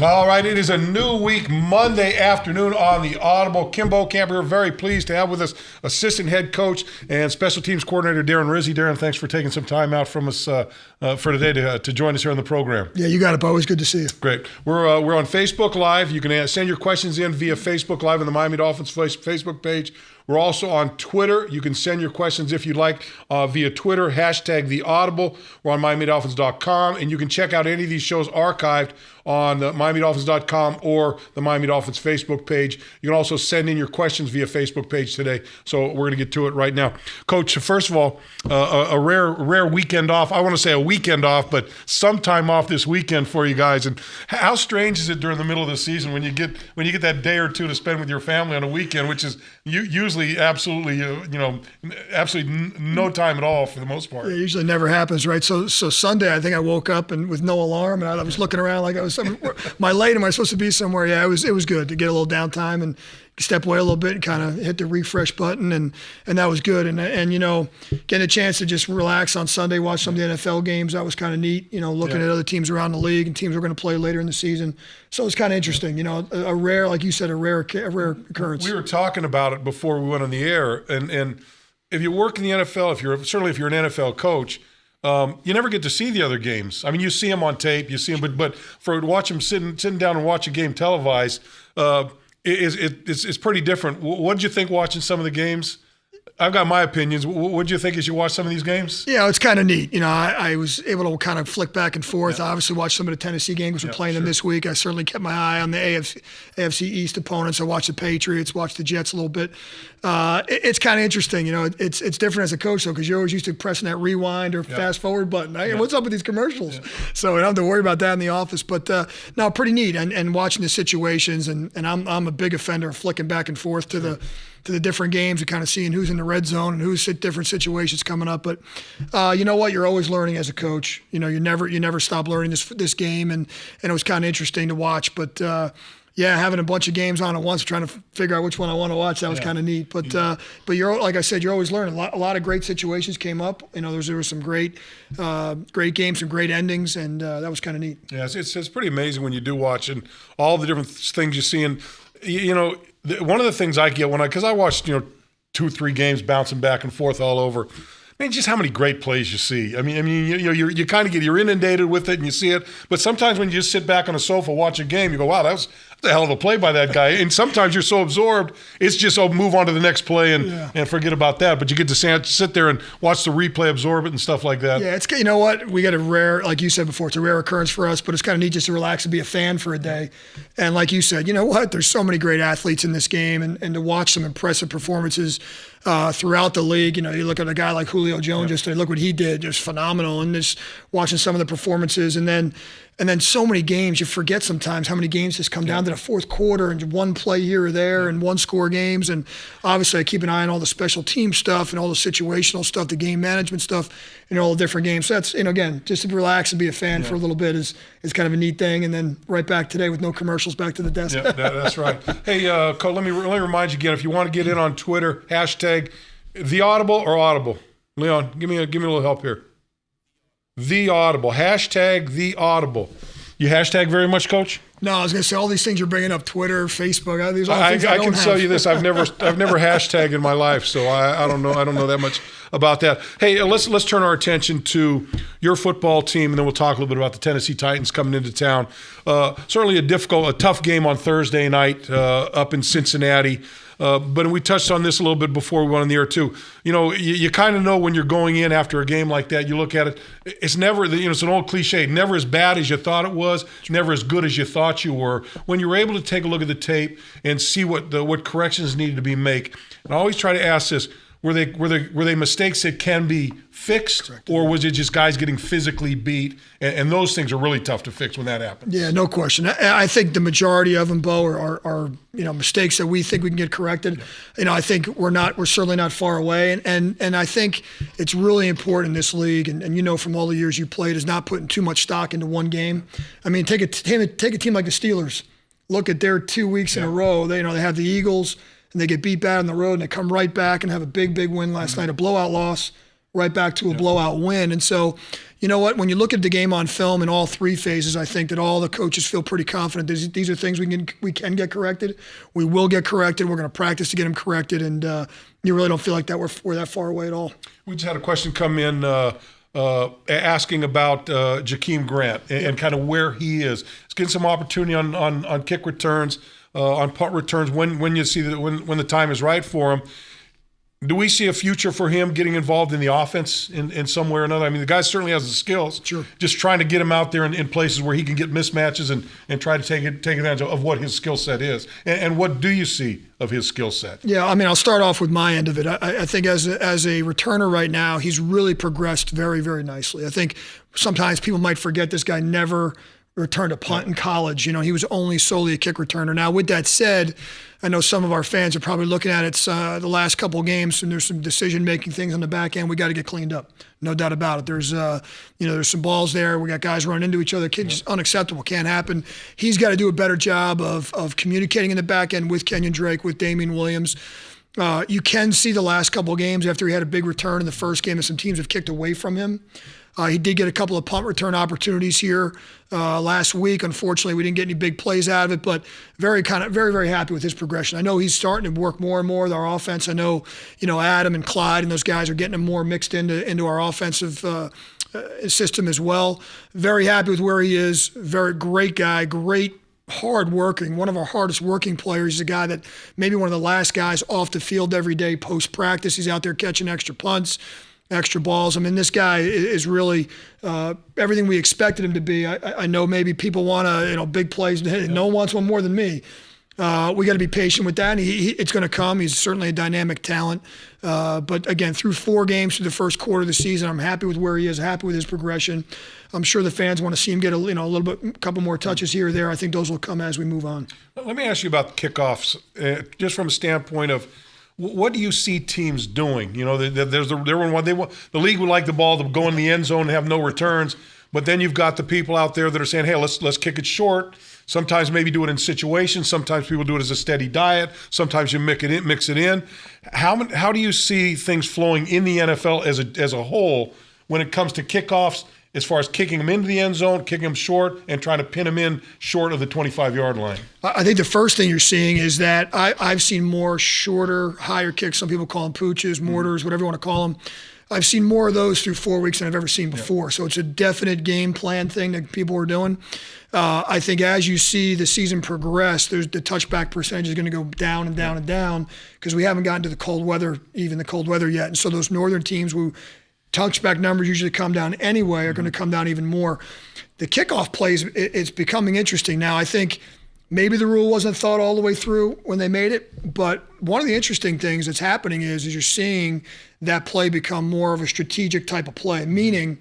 All right, it is a new week, Monday afternoon on the Audible. Kim Bokamper, we're very pleased to have with us assistant head coach and special teams coordinator Darren Rizzi. Darren, thanks for taking some time out from us for today to join us here on the program. Yeah, you got it, Bo. Always good to see you. Great. We're on Facebook Live. You can send your questions in via Facebook Live on the Miami Dolphins Facebook page. We're also on Twitter. You can send your questions if you'd like via Twitter, hashtag the Audible. We're on MiamiDolphins.com, and you can check out any of these shows archived on the MiamiDolphins.com or the Miami Dolphins Facebook page. You can also send in your questions via Facebook page today. So we're going to get to it right now. Coach, first of all, a rare weekend off. I want to say a weekend off, but some time off this weekend for you guys. And how strange is it during the middle of the season when you get that day or two to spend with your family on a weekend, which is usually absolutely no time at all for the most part. Yeah, it usually never happens, right? So Sunday, I think I woke up and with no alarm, and I was looking around like I was, am I late? Am I supposed to be somewhere? Yeah, it was good to get a little downtime and step away a little bit and kind of hit the refresh button, and that was good. And you know, getting a chance to just relax on Sunday, watch some of the NFL games, that was kind of neat. You know, looking at other teams around the league and teams we're going to play later in the season. So it was kind of interesting. You know, a rare, like you said, a rare occurrence. We were talking about it before we went on the air, and if you work in the NFL, if you're an NFL coach, you never get to see the other games. I mean, you see them on tape, you see them, but for watch them sitting down and watch a game televised, it's pretty different. What did you think watching some of the games? I've got my opinions. What did you think as you watched some of these games? Yeah, it's kind of neat. You know, I was able to kind of flick back and forth. I obviously watched some of the Tennessee games. We're playing them this week. I certainly kept my eye on the AFC East opponents. I watched the Patriots, watched the Jets a little bit. It's kind of interesting. You know, it's different as a coach, though, because you're always used to pressing that rewind or fast forward button. What's up with these commercials? So I don't have to worry about that in the office. But no, pretty neat. And watching the situations, and I'm a big offender of flicking back and forth to the different games and kind of seeing who's in the red zone and who's at different situations coming up. But you know what? You're always learning as a coach. You know, you never stop learning this game, and it was kind of interesting to watch. But having a bunch of games on at once, trying to figure out which one I want to watch, that was kind of neat. But you're, like I said, you're always learning. A lot of great situations came up. You know, there were some great games, some great endings, and that was kind of neat. Yeah, it's pretty amazing when you do watch and all the different things you see. And you know, one of the things I get because I watched 2-3 games bouncing back and forth all over. I mean, just how many great plays you see. I mean, you kind of you're inundated with it and you see it. But sometimes when you just sit back on a sofa, watch a game, you go, wow, that's a hell of a play by that guy. And sometimes you're so absorbed, it's just, move on to the next play and forget about that. But you get to sit there and watch the replay, absorb it and stuff like that. Yeah, it's, you know what? We got a rare, like you said before, it's a rare occurrence for us, but it's kind of neat just to relax and be a fan for a day. And like you said, you know what? There's so many great athletes in this game, and to watch some impressive performances throughout the league. You know, you look at a guy like Julio Jones yesterday, look what he did, just phenomenal. And just watching some of the performances, and then so many games, you forget sometimes how many games just come down to the fourth quarter and one play here or there and one score games. And obviously I keep an eye on all the special team stuff and all the situational stuff, the game management stuff, and all the different games. So that's, again, just to relax and be a fan for a little bit is kind of a neat thing. And then right back today with no commercials, back to the desk. Yeah, that's right. Hey, Cole, let me remind you again, if you want to get in on Twitter, hashtag the Audible or Audible. Leon, give me a little help here. The Audible. Hashtag the Audible. You hashtag very much, Coach? No, I was going to say all these things you're bringing up, Twitter, Facebook. These are all things I can tell you this. I've never hashtagged in my life, so I don't know that much about that. Hey, let's turn our attention to your football team, and then we'll talk a little bit about the Tennessee Titans coming into town. Certainly a tough game on Thursday night up in Cincinnati. But we touched on this a little bit before we went on the air too. You know, you kind of know when you're going in after a game like that. You look at it; it's never, it's an old cliche. Never as bad as you thought it was. Never as good as you thought you were. When you're able to take a look at the tape and see what corrections needed to be made, and I always try to ask this: Were they mistakes that can be fixed, or was it just guys getting physically beat? And those things are really tough to fix when that happens. Yeah, no question. I think the majority of them, Bo, are mistakes that we think we can get corrected. I think we're certainly not far away, and I think it's really important in this league. And from all the years you played, is not putting too much stock into one game. I mean, take a team like the Steelers. Look at their 2 weeks in a row. They have the Eagles. And they get beat bad on the road, and they come right back and have a big win last night, a blowout loss, right back to a blowout win. And so, you know what? When you look at the game on film in all three phases, I think that all the coaches feel pretty confident. These are things we can get corrected. We will get corrected. We're going to practice to get them corrected, and you really don't feel like that we're that far away at all. We just had a question come in asking about Jakeem Grant and kind of where he is. He's getting some opportunity on kick returns, on punt returns when you see that when the time is right for him. Do we see a future for him getting involved in the offense in some way or another? I mean, the guy certainly has the skills. Sure. Just trying to get him out there in places where he can get mismatches and try to take advantage of what his skill set is. And what do you see of his skill set? Yeah, I mean, I'll start off with my end of it. I think as a returner right now, he's really progressed very, very nicely. I think sometimes people might forget this guy never returned a punt in college. He was only solely a kick returner. Now, with that said, I know some of our fans are probably looking at it the last couple of games, and there's some decision-making things on the back end. We got to get cleaned up, no doubt about it. There's some balls there. We got guys running into each other. Kids, unacceptable, can't happen. He's got to do a better job of communicating in the back end with Kenyon Drake, with Damian Williams. You can see the last couple of games after he had a big return in the first game that some teams have kicked away from him. He did get a couple of punt return opportunities here last week. Unfortunately, we didn't get any big plays out of it, but very, very happy with his progression. I know he's starting to work more and more with our offense. I know, Adam and Clyde and those guys are getting him more mixed into our offensive system as well. Very happy with where he is. Very great guy, great. Hard-working, one of our hardest working players. He's a guy that maybe one of the last guys off the field every day post-practice. He's out there catching extra punts, extra balls. I mean, this guy is really everything we expected him to be. I know maybe people want big plays. No one wants one more than me. We got to be patient with that. And it's going to come. He's certainly a dynamic talent. But again, through 4 games through the first quarter of the season, I'm happy with where he is, happy with his progression. I'm sure the fans want to see him get a couple more touches here or there. I think those will come as we move on. Let me ask you about the kickoffs, just from a standpoint of what do you see teams doing? The league would like the ball to go in the end zone and have no returns, but then you've got the people out there that are saying, hey, let's kick it short. Sometimes maybe do it in situations. Sometimes people do it as a steady diet. Sometimes you mix it in. How do you see things flowing in the NFL as a whole when it comes to kickoffs, as far as kicking them into the end zone, kicking them short, and trying to pin them in short of the 25-yard line? I think the first thing you're seeing is that I've seen more shorter, higher kicks. Some people call them pooches, mortars, whatever you want to call them. I've seen more of those through 4 weeks than I've ever seen before. So it's a definite game plan thing that people are doing. I think as you see the season progress, the touchback percentage is going to go down and down and down because we haven't gotten to the cold weather yet. And so those northern teams who touchback numbers usually come down anyway are going to come down even more. The kickoff plays, it's becoming interesting now. I think maybe the rule wasn't thought all the way through when they made it, but one of the interesting things that's happening is you're seeing that play become more of a strategic type of play, meaning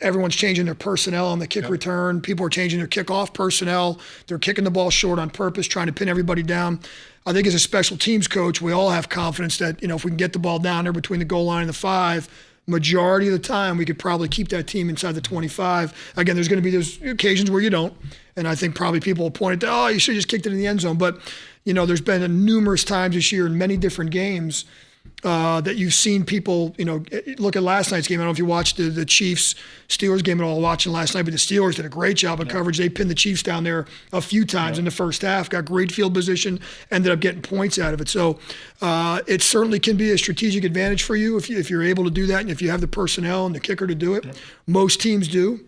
everyone's changing their personnel on the kick return. People are changing their kickoff personnel. They're kicking the ball short on purpose, trying to pin everybody down. I think as a special teams coach, we all have confidence that, if we can get the ball down there between the goal line and the 5, majority of the time we could probably keep that team inside the 25. Again, there's going to be those occasions where you don't. And I think probably people will point at, you should have just kicked it in the end zone. But, there's been numerous times this year in many different games that you've seen people, look at last night's game. I don't know if you watched the Chiefs-Steelers game at all watching last night, but the Steelers did a great job of coverage. They pinned the Chiefs down there a few times in the first half, got great field position, ended up getting points out of it. So it certainly can be a strategic advantage for you if you're able to do that and if you have the personnel and the kicker to do it. Most teams do.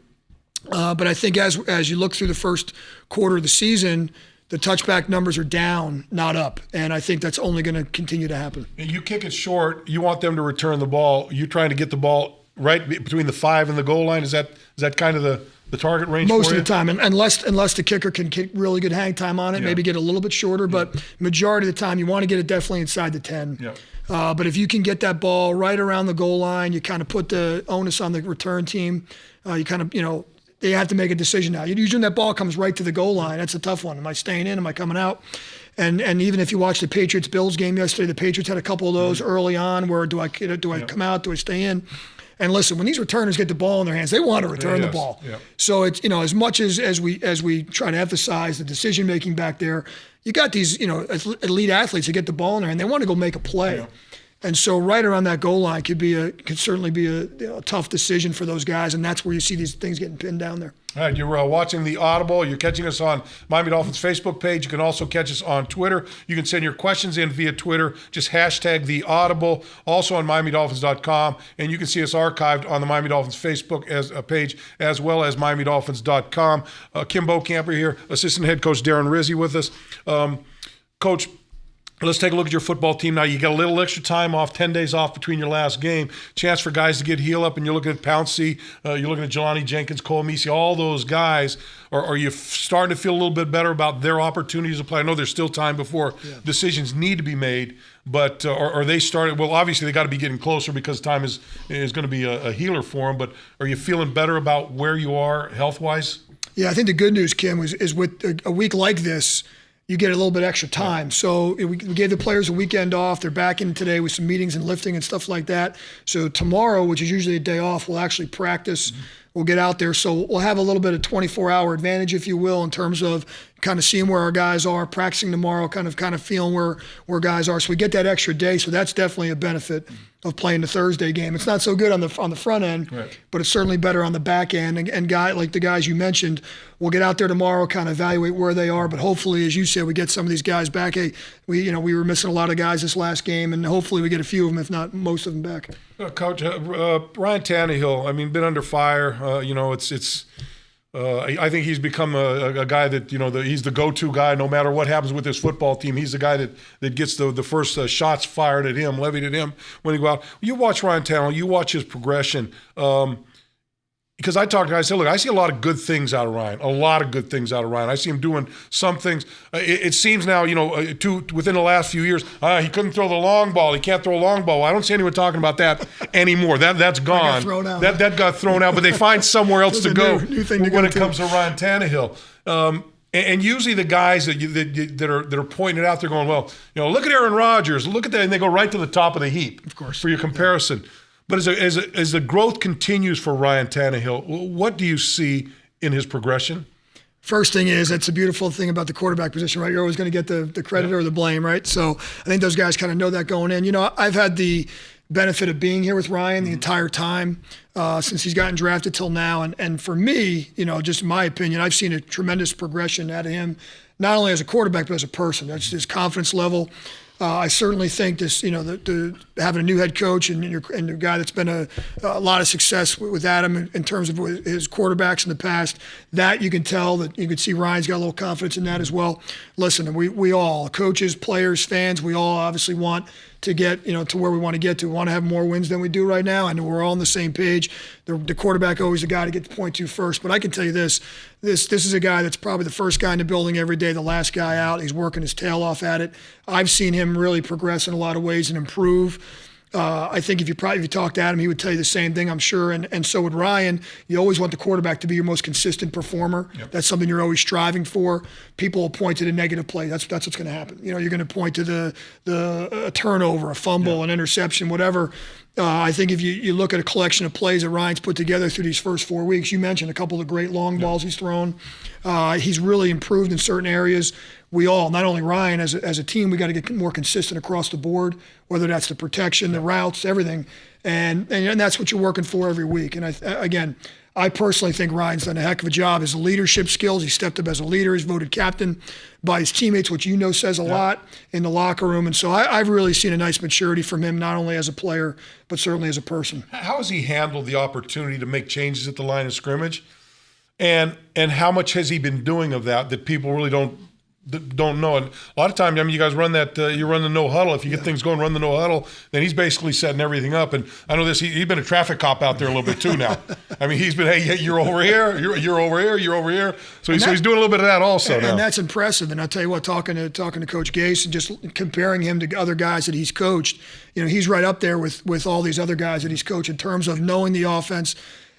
But I think as you look through the first quarter of the season, the touchback numbers are down, not up. And I think that's only going to continue to happen. You kick it short, you want them to return the ball. You're trying to get the ball right between the 5 and the goal line. Is that kind of the target range most for you? Of the time, unless the kicker can kick really good hang time on it, maybe get a little bit shorter. But majority of the time, you want to get it definitely inside the 10. Yeah. But if you can get that ball right around the goal line, you kind of put the onus on the return team. You kind of, they have to make a decision now. Usually that ball comes right to the goal line. That's a tough one. Am I staying in? Am I coming out? And even if you watch the Patriots-Bills game yesterday, the Patriots had a couple of those early on where do I come out? Do I stay in? And listen, when these returners get the ball in their hands, they want to return the ball. Yeah. So it's as much as we try to emphasize the decision making back there, you got these elite athletes that get the ball in there and they want to go make a play. Yeah. And so right around that goal line could certainly be a tough decision for those guys, and that's where you see these things getting pinned down there. All right, you're watching the Audible. You're catching us on Miami Dolphins Facebook page. You can also catch us on Twitter. You can send your questions in via Twitter. Just hashtag the Audible. Also on MiamiDolphins.com. And you can see us archived on the Miami Dolphins Facebook page as well as MiamiDolphins.com. Kim Bokamper here, assistant head coach Darren Rizzi with us. Coach, let's take a look at your football team now. You got a little extra time off, 10 days off between your last game. Chance for guys to get healed up, and you're looking at Pouncey, you're looking at Jelani Jenkins, Cole Misi, all those guys. Are you starting to feel a little bit better about their opportunities to play? I know there's still time before decisions need to be made, but are they starting? Well, obviously they got to be getting closer because time is going to be a healer for them, but are you feeling better about where you are health-wise? Yeah, I think the good news, Kim, is with a week like this, you get a little bit extra time. So we gave the players a weekend off. They're back in today with some meetings and lifting and stuff like that. So tomorrow, which is usually a day off, we'll actually practice. Mm-hmm. We'll get out there. So we'll have a little bit of 24-hour advantage, if you will, in terms of kind of seeing where our guys are, practicing tomorrow, kind of feeling where guys are. So we get that extra day. So that's definitely a benefit of playing the Thursday game. It's not so good on the front end, right, but it's certainly better on the back end. And like the guys you mentioned, we'll get out there tomorrow, kind of evaluate where they are. But hopefully, as you said, we get some of these guys back. Hey, we were missing a lot of guys this last game, and hopefully we get a few of them, if not most of them, back. Coach, Ryan Tannehill, been under fire. I think he's become a guy that, he's the go-to guy no matter what happens with his football team. He's the guy that gets the first shots fired at him, levied at him when he go out. You watch Ryan Tannehill, you watch his progression. Because I talked to guys, I said, look, I see a lot of good things out of Ryan, I see him doing some things. It seems now, within the last few years, he couldn't throw the long ball. He can't throw a long ball. I don't see anyone talking about that anymore. That's gone. That got thrown out, but they find somewhere else to go when it comes to Ryan Tannehill. And usually the guys that are pointing it out, they're going, well, look at Aaron Rodgers, look at that, and they go right to the top of the heap, of course, for your comparison. But as the growth continues for Ryan Tannehill, what do you see in his progression? First thing is, that's a beautiful thing about the quarterback position, right? You're always going to get the credit or the blame, right? So I think those guys kind of know that going in. I've had the benefit of being here with Ryan the entire time since he's gotten drafted till now. And for me, just in my opinion, I've seen a tremendous progression out of him, not only as a quarterback, but as a person. That's his confidence level. I certainly think this, having a new head coach and a guy that's been a lot of success with Adam in terms of his quarterbacks in the past, that you can tell that you can see Ryan's got a little confidence in that as well. Listen, we all, coaches, players, fans, we all obviously want to get to where we want to get to. We want to have more wins than we do right now, and we're all on the same page. The quarterback always the guy to get the point to first. But I can tell you this is a guy that's probably the first guy in the building every day, the last guy out. He's working his tail off at it. I've seen him really progress in a lot of ways and improve. I think if you talk to Adam, he would tell you the same thing, I'm sure. And so would Ryan. You always want the quarterback to be your most consistent performer. Yep. That's something you're always striving for. People will point to the negative play. That's what's going to happen. You're going to point to a turnover, a fumble, an interception, whatever. I think if you look at a collection of plays that Ryan's put together through these first 4 weeks, you mentioned a couple of great long balls he's thrown. He's really improved in certain areas. We all, not only Ryan, as a team, we got to get more consistent across the board, whether that's the protection, the routes, everything. And that's what you're working for every week. And I personally think Ryan's done a heck of a job. His leadership skills, he stepped up as a leader. He's voted captain by his teammates, which says a lot in the locker room. And so I've really seen a nice maturity from him, not only as a player, but certainly as a person. How has he handled the opportunity to make changes at the line of scrimmage? And how much has he been doing of that people really don't know? And a lot of times, you guys run that, you run the no huddle. If you get things going, run the no huddle, then he's basically setting everything up. And I know he's been a traffic cop out there a little bit too now. He's been, hey, you're over here, you're over here, you're over here. So he's doing a little bit of that also now. And that's impressive. And I'll tell you what, talking to Coach Gase and just comparing him to other guys that he's coached, he's right up there with all these other guys that he's coached in terms of knowing the offense.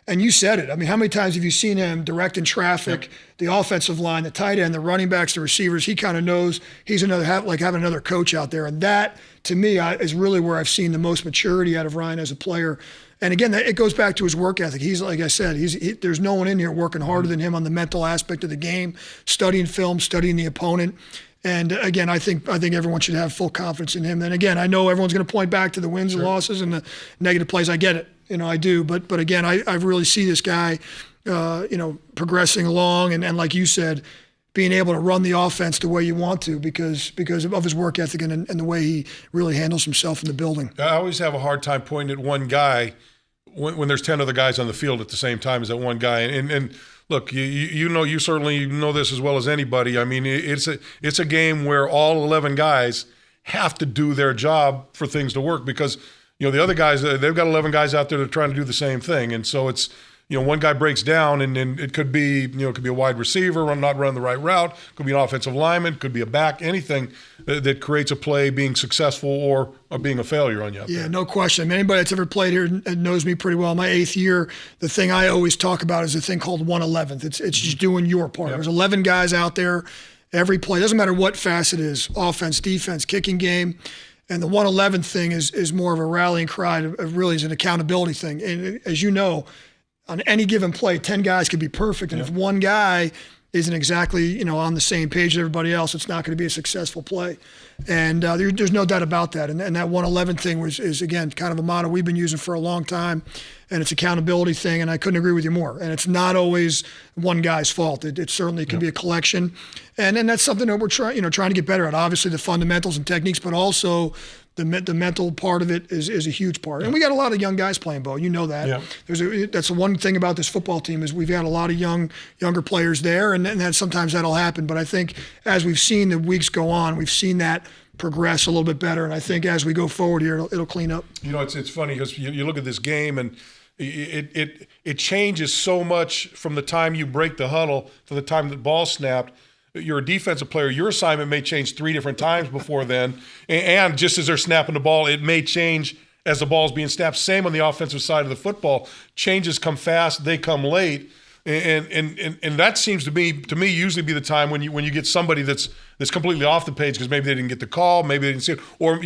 And you said it. How many times have you seen him directing traffic, the offensive line, the tight end, the running backs, the receivers? He kind of knows he's like having another coach out there. And that, to me, is really where I've seen the most maturity out of Ryan as a player. And again, it goes back to his work ethic. He's, like I said, there's no one in here working harder than him on the mental aspect of the game, studying film, studying the opponent. And again, I think everyone should have full confidence in him. And again, I know everyone's going to point back to the wins and losses and the negative plays. I get it, I do. But again, I really see this guy, progressing along, and like you said, being able to run the offense the way you want to because of his work ethic and the way he really handles himself in the building. I always have a hard time pointing at one guy when there's 10 other guys on the field at the same time as that one guy. And look, you certainly know this as well as anybody. I mean, it's a game where all 11 guys have to do their job for things to work because, the other guys, they've got 11 guys out there that are trying to do the same thing. And so it's, one guy breaks down and it could be, it could be a wide receiver not running the right route, could be an offensive lineman, could be a back, anything that creates a play being successful or being a failure on you out there. Yeah, no question. I mean, anybody that's ever played here knows me pretty well. My 8th year, the thing I always talk about is a thing called 1/11th. It's just doing your part. Yep. There's 11 guys out there, every play. Doesn't matter what facet it is, offense, defense, kicking game. And the 1/11th thing is more of a rallying cry. It really is an accountability thing. And as you know, on any given play, 10 guys could be perfect. And if one guy isn't exactly, on the same page as everybody else, it's not going to be a successful play. And there's no doubt about that. And that 1/11 thing is, again, kind of a motto we've been using for a long time. And it's accountability thing, and I couldn't agree with you more. And it's not always one guy's fault. It certainly can be a collection. And that's something that we're trying to get better at. Obviously, the fundamentals and techniques, but also the mental part of it is a huge part. And we got a lot of young guys playing, Bo. You know that. Yeah. That's the one thing about this football team is we've got a lot of younger players there, and that sometimes that'll happen. But I think as we've seen the weeks go on, we've seen that progress a little bit better. And I think as we go forward here, it'll clean up. It's funny because you look at this game and it changes so much from the time you break the huddle to the time the ball snapped. You're a defensive player. Your assignment may change 3 different times before then. And just as they're snapping the ball, it may change as the ball's being snapped. Same on the offensive side of the football. Changes come fast, they come late. And that seems to me usually be the time when you get somebody that's completely off the page because maybe they didn't get the call, maybe they didn't see it, or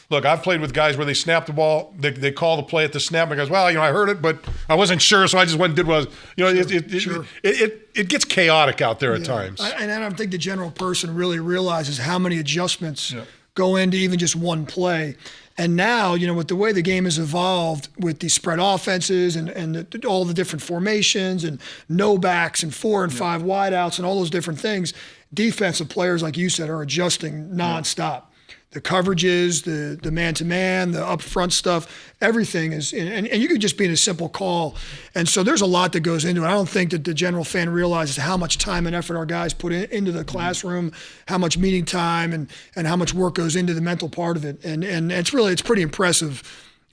look, I've played with guys where they snap the ball, they call the play at the snap, and the guys, well, I heard it, but I wasn't sure, so I just went and did what I was. It gets chaotic out there at times. And I don't think the general person really realizes how many adjustments go into even just one play. And now, with the way the game has evolved with these spread offenses and all the different formations and no backs and 4 and 5 wideouts and all those different things, defensive players, like you said, are adjusting nonstop. The coverages, the man-to-man, the up-front stuff, everything is – and you could just be in a simple call. And so there's a lot that goes into it. I don't think that the general fan realizes how much time and effort our guys put into the classroom, how much meeting time and how much work goes into the mental part of it. And it's pretty impressive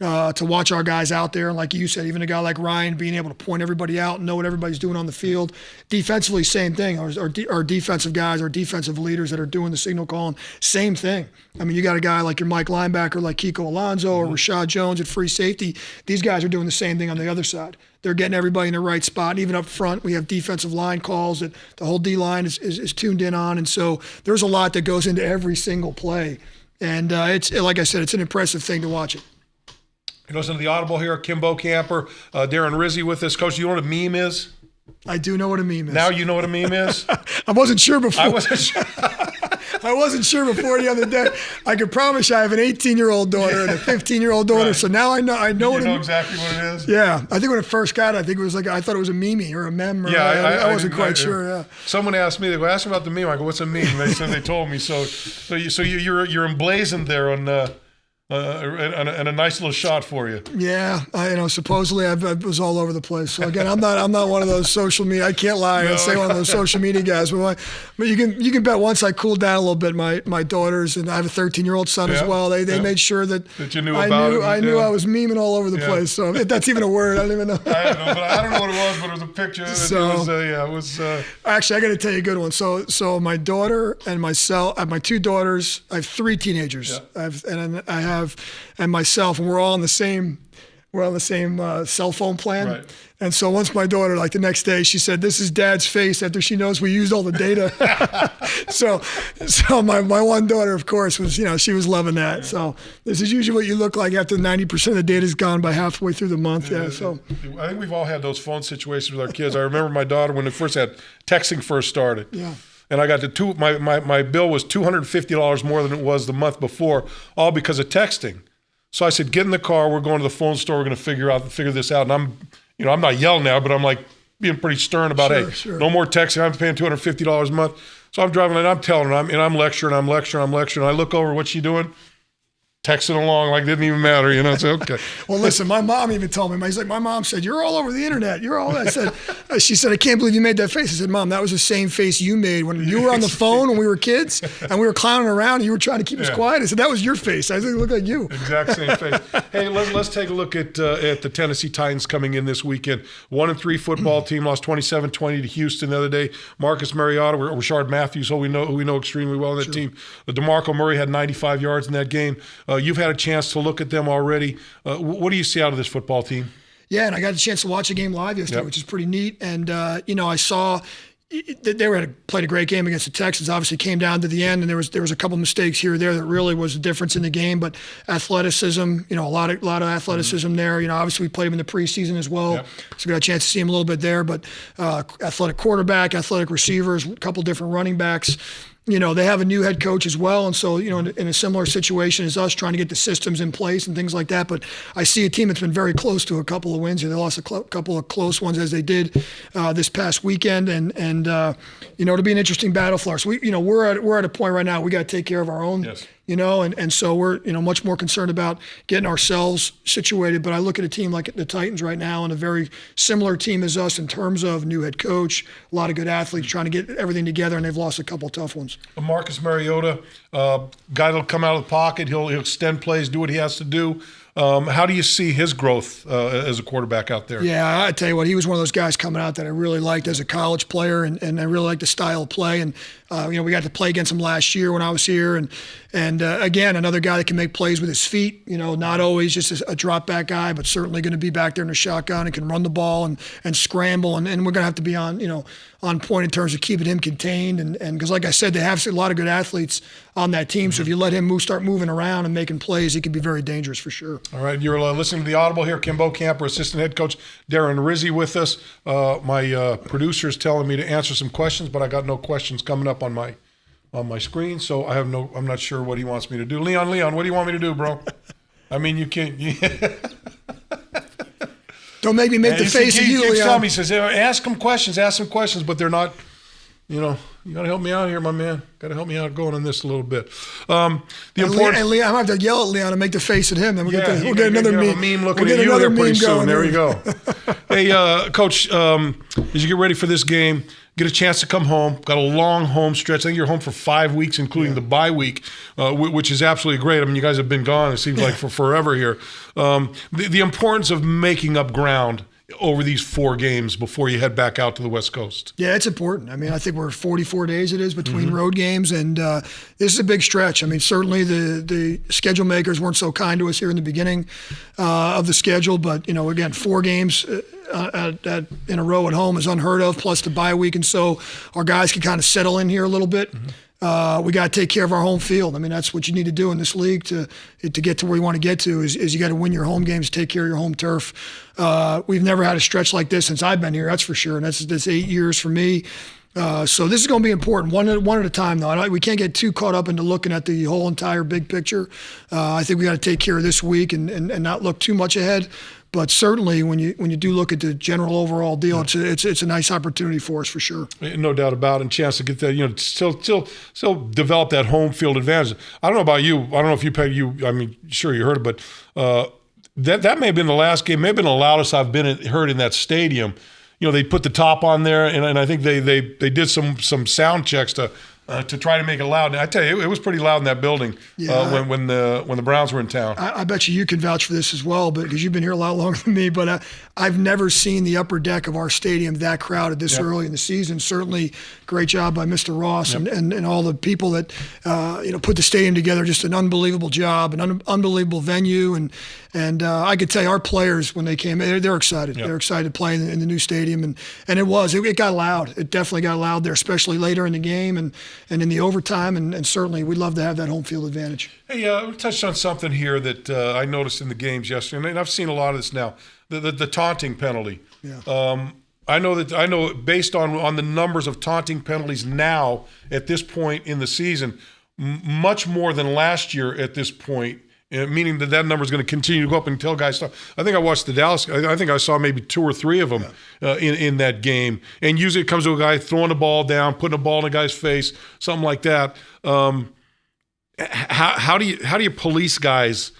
to watch our guys out there. And like you said, even a guy like Ryan being able to point everybody out and know what everybody's doing on the field. Defensively, same thing. Our defensive guys, our defensive leaders that are doing the signal calling, same thing. I mean, you got a guy like your Mike linebacker like Kiko Alonso or Rashad Jones at free safety. These guys are doing the same thing on the other side. They're getting everybody in the right spot. And even up front, we have defensive line calls that the whole D-line is tuned in on. And so there's a lot that goes into every single play. And it's like I said, it's an impressive thing to watch it. You listen to the Audible here. Kim Bokamper, Darren Rizzi with us. Coach, you know what a meme is? I do know what a meme is. Now you know what a meme is? I wasn't sure before. I wasn't sure. I wasn't sure before the other day. I can promise you I have an 18-year-old daughter and a 15-year-old daughter, right. So now I know. You know exactly what it is? Yeah. I think when it first got it, I thought it was a meme or a meme. Or I wasn't quite sure. Yeah. Someone asked me, they go, ask me about the meme. I go, what's a meme? They said they told me. So you're emblazoned there on and a nice little shot for you. Yeah, supposedly I was all over the place. So again, I'm not one of those social media. I can't lie. I say one of those social media guys. But you can bet once I cooled down a little bit, my daughters and I have a 13-year-old son as well. They made sure that you knew about it. I knew I was memeing all over the place. So if that's even a word, I don't even know. I don't know what it was, but it was a picture. It was. Actually, I got to tell you a good one. So my daughter and myself, I have my 2 daughters. I have 3 teenagers. Yeah. And myself, and we're all on the same cell phone plan. Right. And so once my daughter, like the next day, she said, "This is Dad's face," after she knows we used all the data. so my one daughter, of course, was she was loving that. Yeah. So this is usually what you look like after 90% of the data's gone by halfway through the month. Yeah. So I think we've all had those phone situations with our kids. I remember my daughter when texting first started. Yeah. and I got my bill was $250 more than it was the month before, all because of texting. So I said, get in the car. We're going to the phone store. We're going to figure this out. And I'm not yelling now, but I'm like being pretty stern about, no more texting. I'm paying $250 a month. So I'm driving and I'm telling her, I'm lecturing. I look over, what's she doing? Texting along like it didn't even matter, I said, okay. Well, listen, my mom even told me, my mom said, you're all over the internet. You're all that. She said, I can't believe you made that face. I said, Mom, that was the same face you made when you were on the phone when we were kids and we were clowning around and you were trying to keep us quiet. I said, that was your face. I said, look like you. Exact same face. Hey, let's take a look at the Tennessee Titans coming in this weekend. 1-3 football team, lost 27-20 to Houston the other day. Marcus Mariota, Rashard Matthews, who we know extremely well on that team. DeMarco Murray had 95 yards in that game. You've had a chance to look at them already. What do you see out of this football team? Yeah, and I got a chance to watch a game live yesterday, which is pretty neat. And, I saw that they played a great game against the Texans. Obviously came down to the end, and there was a couple mistakes here or there that really was the difference in the game. But athleticism, a lot of athleticism there. Obviously we played him in the preseason as well, so we got a chance to see him a little bit there. But athletic quarterback, athletic receivers, a couple different running backs. They have a new head coach as well. And so, in a similar situation as us, trying to get the systems in place and things like that. But I see a team that's been very close to a couple of wins here. They lost a couple of close ones as they did this past weekend. And it'll be an interesting battle for us. We're at a point right now, we got to take care of our own. Yes. And so we're, much more concerned about getting ourselves situated. But I look at a team like the Titans right now and a very similar team as us in terms of new head coach, a lot of good athletes trying to get everything together, and they've lost a couple tough ones. Marcus Mariota, guy that'll come out of the pocket, he'll extend plays, do what he has to do. How do you see his growth as a quarterback out there? Yeah, I tell you what, he was one of those guys coming out that I really liked as a college player, and I really liked the style of play. And we got to play against him last year when I was here, and again, another guy that can make plays with his feet. Not always just a drop back guy, but certainly going to be back there in the shotgun and can run the ball and scramble. And we're going to have to be on point in terms of keeping him contained. And because, like I said, they have a lot of good athletes on that team. So if you let him start moving around and making plays, he can be very dangerous for sure. All right, you're listening to the Audible here. Kim Bokamper, assistant head coach Darren Rizzi with us. My producer is telling me to answer some questions, but I got no questions coming up on my screen, so I'm not sure what he wants me to do. Leon, what do you want me to do, bro? I mean, you can't. Don't make me make the face of you, Leon. Telling me, he says, ask some questions, but they're not. You got to help me out here, my man. Got to help me out going on this a little bit. Leon, I'm going to have to yell at Leon and make the face at him. Then we'll get another meme. A meme looking at you there pretty soon. There you go. Hey, Coach, as you get ready for this game, get a chance to come home. Got a long home stretch. I think you're home for 5 weeks, including the bye week, which is absolutely great. I mean, you guys have been gone, it seems like, for forever here. The importance of making up ground over these 4 games before you head back out to the West Coast. Yeah, it's important. I mean, I think we're 44 days it is between road games, and this is a big stretch. I mean, certainly the schedule makers weren't so kind to us here in the beginning of the schedule, but, again, 4 games in a row at home is unheard of, plus the bye week, and so our guys can kind of settle in here a little bit. We got to take care of our home field. I mean, that's what you need to do in this league to get to where you want to get to is you got to win your home games, take care of your home turf. We've never had a stretch like this since I've been here, that's for sure, and that's 8 years for me. So this is going to be important, one at a time, though. We can't get too caught up into looking at the whole entire big picture. I think we got to take care of this week and not look too much ahead. But certainly, when you do look at the general overall deal, it's a nice opportunity for us for sure. No doubt about it, and chance to get that, still develop that home field advantage. I don't know about you. I don't know if I mean, sure you heard it, but that may have been the last game, may have been the loudest I've heard in that stadium. They put the top on there, and I think they did some sound checks to try to make it loud. And I tell you, it was pretty loud in that building when the Browns were in town. I bet you can vouch for this as well, because you've been here a lot longer than me. But I've never seen the upper deck of our stadium that crowded this early in the season. Certainly, great job by Mr. Ross and all the people that put the stadium together. Just an unbelievable job, an unbelievable venue, and I could tell you, our players when they came, they're excited. They're excited to play in the new stadium, and it got loud. It definitely got loud there, especially later in the game and in the overtime, and certainly we'd love to have that home field advantage. Hey, we touched on something here that I noticed in the games yesterday, and I've seen a lot of this now, the taunting penalty. Yeah. I know based on the numbers of taunting penalties now at this point in the season, much more than last year at this point. Meaning that number is going to continue to go up until guys stop. I think I watched the Dallas. I think I saw maybe 2 or 3 of them in that game. And usually it comes to a guy throwing the ball down, putting a ball in a guy's face, something like that. How do you police guys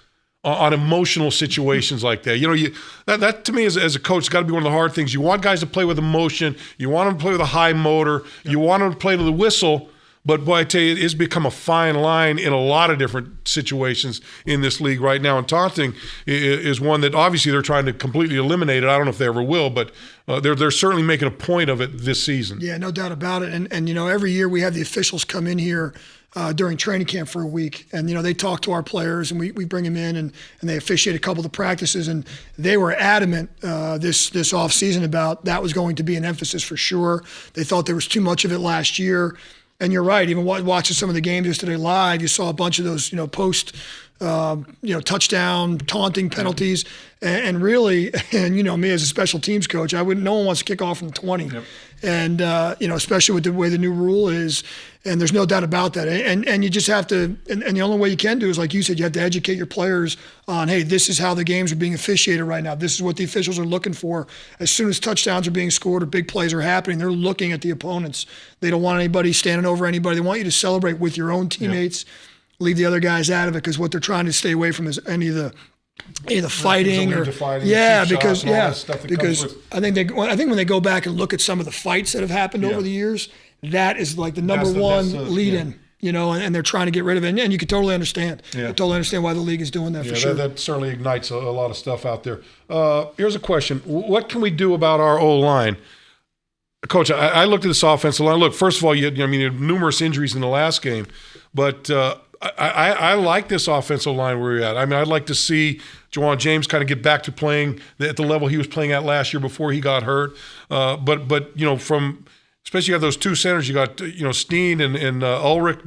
on emotional situations like that? That to me as a coach has got to be one of the hard things. You want guys to play with emotion. You want them to play with a high motor. You want them to play to the whistle. But boy, I tell you, it has become a fine line in a lot of different situations in this league right now. And taunting is one that obviously they're trying to completely eliminate it. I don't know if they ever will, but they're certainly making a point of it this season. Yeah, no doubt about it. And every year we have the officials come in here during training camp for a week. And, they talk to our players, and we bring them in, and they officiate a couple of the practices. And they were adamant this off season about that was going to be an emphasis for sure. They thought there was too much of it last year. And you're right. Even watching some of the games yesterday live, you saw a bunch of those, post, touchdown taunting penalties. And really, and me as a special teams coach, no one wants to kick off from the 20. Yep. And especially with the way the new rule is, and there's no doubt about that. And you just have to, and the only way you can do is, like you said, you have to educate your players on, hey, this is how the games are being officiated right now. This is what the officials are looking for. As soon as touchdowns are being scored or big plays are happening, they're looking at the opponents. They don't want anybody standing over anybody. They want you to celebrate with your own teammates. Yep. Leave the other guys out of it, because what they're trying to stay away from is any of the fighting or because I think when they go back and look at some of the fights that have happened over the years, that is like the number one lead-in. And they're trying to get rid of it, and you can totally understand. Yeah. I totally understand why the league is doing that for sure. That certainly ignites a lot of stuff out there. Here's a question: what can we do about our O-line? Coach, I looked at this offensive line. Look, first of all, you had numerous injuries in the last game, but I like this offensive line where you're at. I mean, I'd like to see Juwan James kind of get back to playing at the level he was playing at last year before he got hurt. But from especially you have those 2 centers. You got Steen and Ulrich,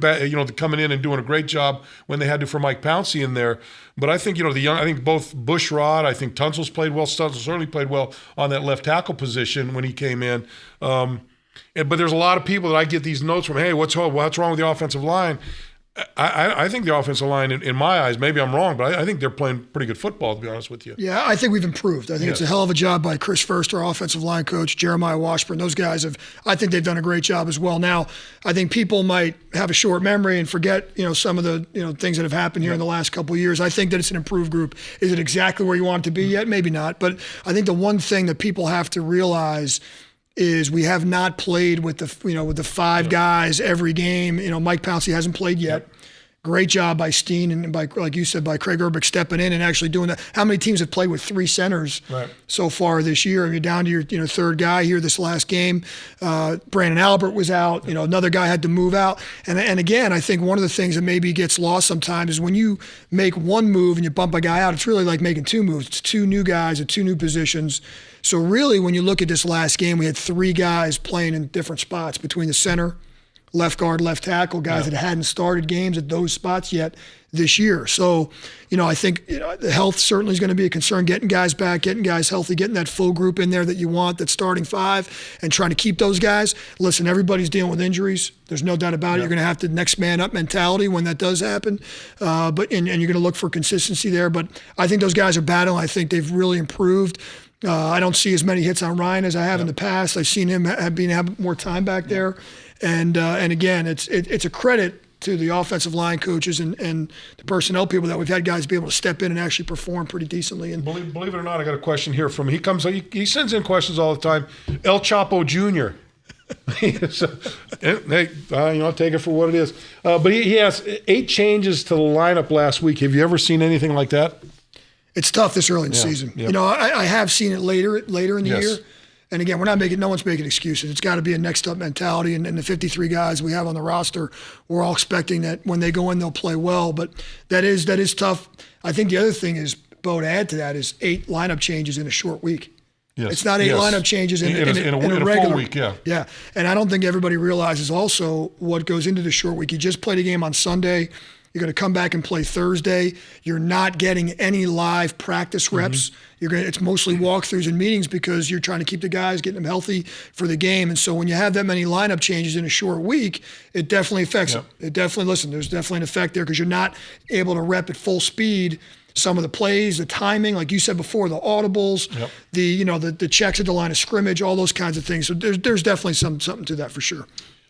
coming in and doing a great job when they had to for Mike Pouncey in there. But I think I think both Bushrod, I think Tunsil's played well. Tunsil certainly played well on that left tackle position when he came in. But there's a lot of people that I get these notes from. Hey, what's wrong with the offensive line? I think the offensive line, in my eyes, maybe I'm wrong, but I think they're playing pretty good football, to be honest with you. Yeah, I think we've improved. I think it's a hell of a job by Chris First, our offensive line coach, Jeremiah Washburn. Those guys I think they've done a great job as well. Now, I think people might have a short memory and forget, some of the, things that have happened here in the last couple of years. I think that it's an improved group. Is it exactly where you want it to be yet? Maybe not. But I think the one thing that people have to realize is we have not played with the 5 guys every game. Mike Pouncey hasn't played yet. Yep. Great job by Steen and by, like you said, by Craig Urbick stepping in and actually doing that. How many teams have played with 3 centers so far this year? You're down to your 3rd guy here this last game. Brandon Albert was out. Another guy had to move out. And again, I think one of the things that maybe gets lost sometimes is when you make one move and you bump a guy out, it's really like making 2 moves. It's 2 new guys at 2 new positions. So really, when you look at this last game, we had 3 guys playing in different spots between the center, left guard, left tackle, guys that hadn't started games at those spots yet this year. So, I think the health certainly is going to be a concern, getting guys back, getting guys healthy, getting that full group in there that you want, that starting 5, and trying to keep those guys. Listen, everybody's dealing with injuries. There's no doubt about it. You're going to have the next man up mentality when that does happen. But you're going to look for consistency there. But I think those guys are battling. I think they've really improved. I don't see as many hits on Ryan as I have in the past. I've seen him have more time back there. And again, it's a credit to the offensive line coaches and the personnel people that we've had guys be able to step in and actually perform pretty decently. And believe it or not, I got a question here from he sends in questions all the time. El Chapo Jr. So, hey, I'll take it for what it is. But he has 8 changes to the lineup last week. Have you ever seen anything like that? It's tough this early in the season. Yep. I have seen it later in the year. And again, no one's making excuses. It's got to be a next up mentality. And the 53 guys we have on the roster, we're all expecting that when they go in, they'll play well. But that is tough. I think the other thing is, Bo, to add to that, is 8 lineup changes in a short week. Yes. It's not 8 lineup changes in a regular full week. Yeah. And I don't think everybody realizes also what goes into the short week. You just played a game on Sunday. You're going to come back and play Thursday. You're not getting any live practice reps. It's mostly walkthroughs and meetings because you're trying to keep the guys, getting them healthy for the game. And so when you have that many lineup changes in a short week, it definitely affects them. It definitely, there's definitely an effect there because you're not able to rep at full speed some of the plays, the timing, like you said before, the audibles, the checks at the line of scrimmage, all those kinds of things. So there's definitely something to that for sure.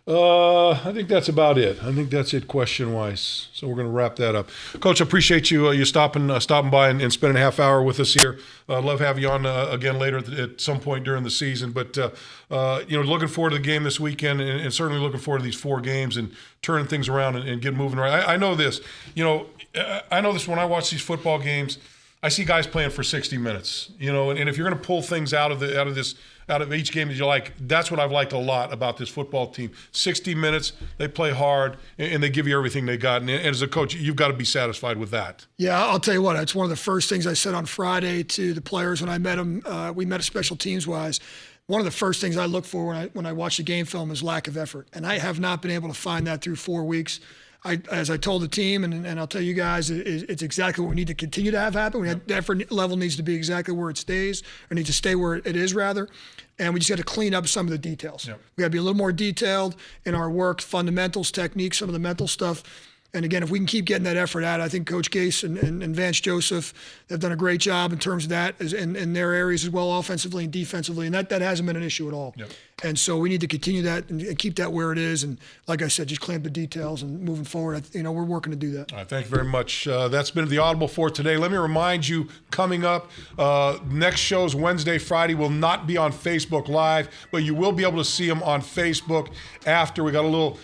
I think that's about it. I think that's it question-wise. So we're going to wrap that up. Coach, I appreciate you stopping by and spending a half hour with us here. Love having you on again later at some point during the season. But looking forward to the game this weekend, and certainly looking forward to these 4 games and turning things around and get moving right. I know this. I know this when I watch these football games. I see guys playing for 60 minutes. And if you're going to pull things out of each game that you like, that's what I've liked a lot about this football team. 60 minutes, they play hard, and they give you everything they got. And as a coach, you've got to be satisfied with that. Yeah, I'll tell you what, it's one of the first things I said on Friday to the players when I met them. We met special teams-wise. One of the first things I look for when I watch the game film is lack of effort. And I have not been able to find that through 4 weeks. As I told the team, and I'll tell you guys, it's exactly what we need to continue to have happen. The effort level needs to be exactly where it stays, or needs to stay where it is, rather. And we just got to clean up some of the details. We got to be a little more detailed in our work, fundamentals, techniques, some of the mental stuff. And again, if we can keep getting that effort out, I think Coach Gase and Vance Joseph have done a great job in terms of that in their areas as well, offensively and defensively. And that hasn't been an issue at all. And so we need to continue that and keep that where it is. And like I said, just clean up the details and moving forward, we're working to do that. All right, thank you very much. That's been the Audible for today. Let me remind you, coming up, next shows Wednesday, Friday will not be on Facebook Live, but you will be able to see them on Facebook after. We got a little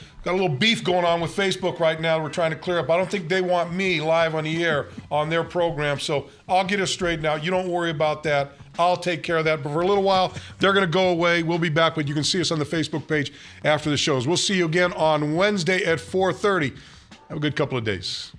beef going on with Facebook right now we're trying to clear up. I don't think they want me live on the air on their program, so I'll get it straightened out. You don't worry about that. I'll take care of that. But for a little while, they're going to go away. We'll be back, but you can see us on the Facebook page after the shows. We'll see you again on Wednesday at 4:30. Have a good couple of days.